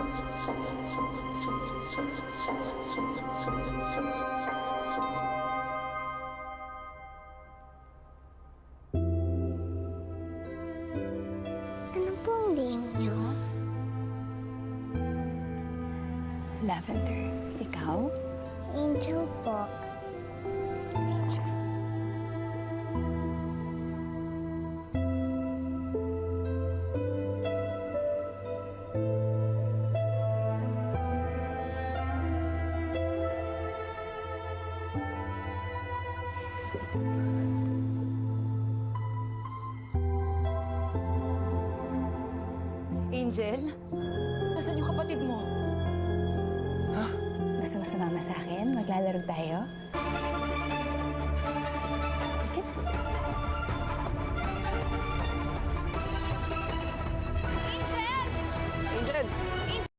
Ano po ang name niyo? Lavender. Ikaw? Angel po. Angel? Nasaan yung kapatid mo? Gusto mo sumama sa akin? Maglalaro tayo?